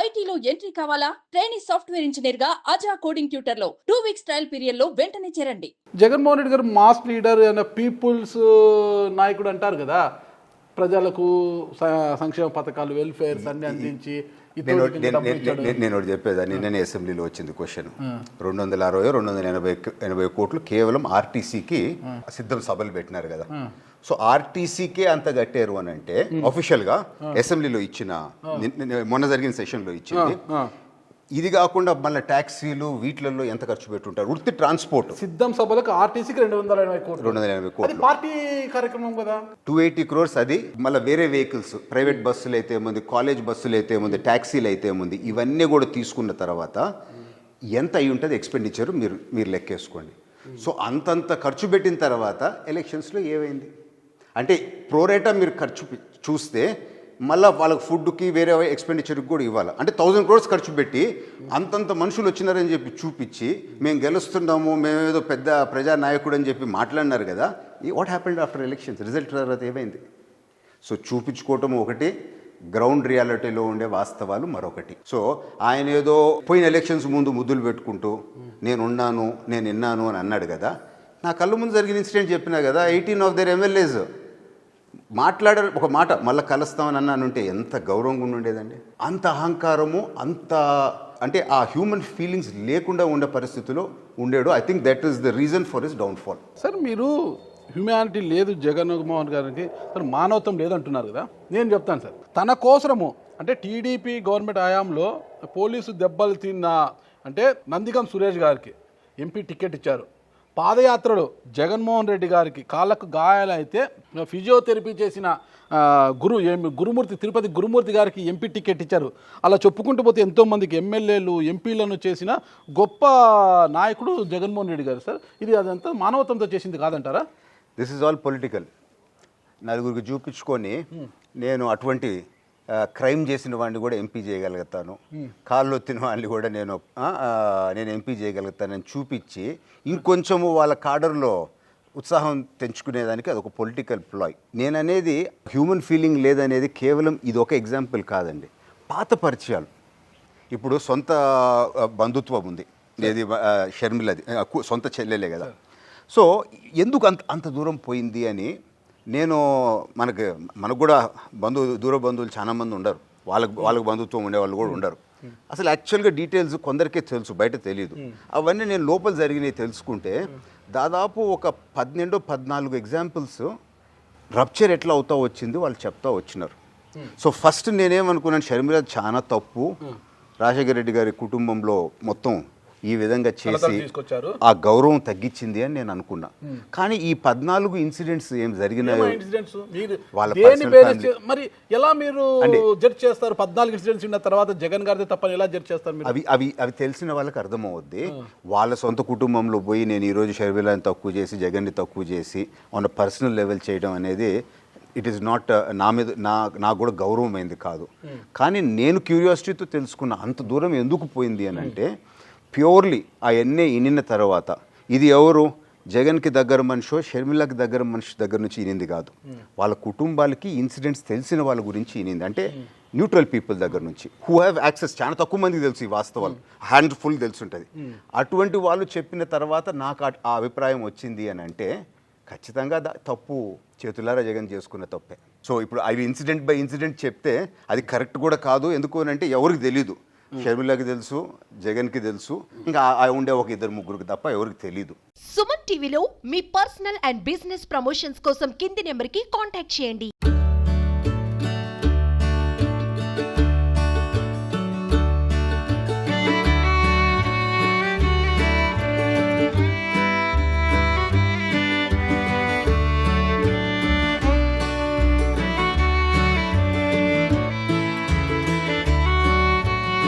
ఐటీలో ఎంట్రీ కావాలా? Trainee software engineer గా అజా కోడింగ్ ట్యూటర్ లో 2 వీక్స్ ట్రయల్ పీరియడ్ లో వెంటనే చేరండి. జగన్మోహన్ రెడ్డి గారు మాస్ లీడర్ అనే పీపుల్స్ నాయకుడు అంటారు కదా, ప్రజలకు సంక్షేమ పథకాలు వెల్ఫేర్స్ అన్ని అందించి నేను ఒకటి చెప్పేదాన్ని. నిన్న అసెంబ్లీలో వచ్చింది క్వశ్చన్. 260-280 కోట్లు కేవలం ఆర్టీసీకి సిద్ధం సభలు పెట్టినారు కదా. సో ఆర్టీసీకే అంత కట్టారు అని అంటే అఫీషియల్ గా అసెంబ్లీలో ఇచ్చిన మొన్న జరిగిన సెషన్ లో ఇచ్చింది. ఇది కాకుండా మళ్ళీ ట్యాక్సీలు వీటిలలో ఎంత ఖర్చు పెట్టుంటారు. వృత్తి ట్రాన్స్పోర్ట్ సిద్ధం సభలకు ఆర్టీసీకి 280 కోట్లు పార్టీ కార్యక్రమం కదా. 280 crores అది. మళ్ళీ వేరే వెహికల్స్, ప్రైవేట్ బస్సులు అయితే ఏముంది, కాలేజ్ బస్సులు అయితే ఏముంది, ట్యాక్సీలు అయితే ఏముంది, ఇవన్నీ కూడా తీసుకున్న తర్వాత ఎంత అయి ఉంటుంది ఎక్స్పెండిచర్ మీరు లెక్కేసుకోండి. సో అంతంత ఖర్చు పెట్టిన తర్వాత ఎలక్షన్స్లో ఏమైంది అంటే ప్రోరేటా మీరు ఖర్చు చూస్తే మళ్ళీ వాళ్ళకి ఫుడ్కి వేరే ఎక్స్పెండిచర్కి కూడా ఇవ్వాలి. అంటే 1000 crores ఖర్చు పెట్టి అంతంత మనుషులు వచ్చినారని చెప్పి చూపించి మేము గెలుస్తున్నాము, మేమేదో పెద్ద ప్రజానాయకుడు అని చెప్పి మాట్లాడినారు కదా. What happened after elections? Result తర్వాత ఏమైంది? సో చూపించుకోవటం ఒకటి, గ్రౌండ్ రియాలిటీలో ఉండే వాస్తవాలు మరొకటి. సో ఆయన ఏదో పోయిన ఎలక్షన్స్ ముందు ముద్దులు పెట్టుకుంటూ నేనున్నాను, నేను విన్నాను అని అన్నాడు కదా. నా కళ్ళ ముందు జరిగిన ఇన్సిడెంట్ చెప్పినా కదా. 18 of their MLAs మాట్లాడారు ఒక మాట, మళ్ళీ కలుస్తామని అన్నానుంటే ఎంత గౌరవంగా ఉండేదండి. అంత అహంకారము, అంత అంటే ఆ హ్యూమన్ ఫీలింగ్స్ లేకుండా ఉండే పరిస్థితిలో ఉండేడు. I think that is the reason for his downfall. Sir మీరు హ్యూమానిటీ లేదు జగన్మోహన్ గారికి, సార్ మానవత్వం లేదంటున్నారు కదా. నేను చెప్తాను సార్, తన కోసము అంటే టీడీపీ గవర్నమెంట్ హయాంలో పోలీసు దెబ్బలు తిన్న అంటే నందిగం సురేష్ గారికి ఎంపీ టికెట్ ఇచ్చారు. పాదయాత్రలో జగన్మోహన్ రెడ్డి గారికి కాళ్ళకు గాయాలైతే ఫిజియోథెరపీ చేసిన గురుమూర్తి, తిరుపతి గురుమూర్తి గారికి ఎంపీ టికెట్ ఇచ్చారు. అలా చెప్పుకుంటూ పోతే ఎంతోమందికి ఎమ్మెల్యేలు, ఎంపీలను చేసిన గొప్ప నాయకుడు జగన్మోహన్ రెడ్డి గారు. సార్ ఇది అదంతా మానవత్వంతో చేసింది కాదంటారా? This is all political. నలుగురికి చూపించుకొని నేను అటువంటి క్రైమ్ చేసిన వాడిని కూడా ఎంపీ చేయగలుగుతాను, కాళ్ళు వచ్చిన వాడిని కూడా నేను ఎంపీ చేయగలుగుతానని చూపించి ఇంకొంచెము వాళ్ళ కాడర్లో ఉత్సాహం తెంచుకునేదానికి అదొక పొలిటికల్ ప్లాయ్. నేననేది హ్యూమన్ ఫీలింగ్ లేదనేది కేవలం ఇది ఒక ఎగ్జాంపుల్ కాదండి. పాత పరిచయాలు, ఇప్పుడు సొంత బంధుత్వం ఉంది, ఏది షర్మిలది సొంత చెల్లెలే కదా. సో ఎందుకు అంత దూరం పోయింది అని నేను మనకు కూడా దూర బంధువులు చాలా మంది ఉండరు, వాళ్ళకు బంధుత్వం ఉండేవాళ్ళు కూడా ఉండరు. అసలు యాక్చువల్గా డీటెయిల్స్ కొందరికే తెలుసు, బయట తెలియదు. అవన్నీ నేను లోపల జరిగినవి తెలుసుకుంటే దాదాపు ఒక 12-14 ఎగ్జాంపుల్స్ రప్చర్ ఎట్లా అవుతా వచ్చింది వాళ్ళు చెప్తా వచ్చినారు. సో ఫస్ట్ నేనేమనుకున్నాను, షర్మిల చాలా తప్పు, రాజశేఖర రెడ్డి గారి కుటుంబంలో మొత్తం ఈ విధంగా చేసి ఆ గౌరవం తగ్గించింది అని నేను అనుకున్నా. కానీ ఈ 14 ఇన్సిడెంట్స్ ఏం జరిగినాయో మరి ఎలా మీరు జడ్జ్ చేస్తారు? 14 ఇన్సిడెంట్స్ ఉన్న తర్వాత జగన్ గారిది తప్పని ఎలా జడ్జ్ చేస్తారు? అవి తెలిసిన వాళ్ళకి అర్థమవుద్ది. వాళ్ళ సొంత కుటుంబంలో పోయి నేను ఈరోజు షర్మిలని తక్కువ చేసి జగన్ని తక్కువ చేసి ఆన్ పర్సనల్ లెవెల్ చేయడం అనేది ఇట్ ఈస్ నాట్ నా మీద నాకు కూడా గౌరవమైంది కాదు. కానీ నేను క్యూరియాసిటీతో తెలుసుకున్న అంత దూరం ఎందుకు పోయింది అని అంటే ప్యూర్లీ అవన్నీ ఇనిన తర్వాత ఇది ఎవరు జగన్కి దగ్గర మనిషో షర్మిలకి దగ్గర మనిషి దగ్గర నుంచి ఇనింది కాదు, వాళ్ళ కుటుంబాలకి ఇన్సిడెంట్స్ తెలిసిన వాళ్ళ గురించి ఇనింది. అంటే న్యూట్రల్ పీపుల్ దగ్గర నుంచి హూ హ్యావ్ యాక్సెస్. చాలా తక్కువ మందికి తెలుసు ఈ వాస్తవాలు, హ్యాండ్ఫుల్ తెలుసుంటుంది. అటువంటి వాళ్ళు చెప్పిన తర్వాత నాకు ఆ అభిప్రాయం వచ్చింది అని అంటే ఖచ్చితంగా తప్పు చేతులారా జగన్ చేసుకున్న తప్పే. సో ఇప్పుడు అవి ఇన్సిడెంట్ బై ఇన్సిడెంట్ చెప్తే అది కరెక్ట్ కూడా కాదు. ఎందుకు అంటే ఎవరికి తెలీదు, షర్మిలకి తెలుసు, జగన్కి తెలుసు, ఇంకా ఉండే ఒక 2-3 తప్ప ఎవరికి తెలీదు. సుమన్ టీవీలో మీ పర్సనల్ అండ్ బిజినెస్ ప్రమోషన్స్ కోసం కింది నెంబర్కి కాంటాక్ట్ చేయండి.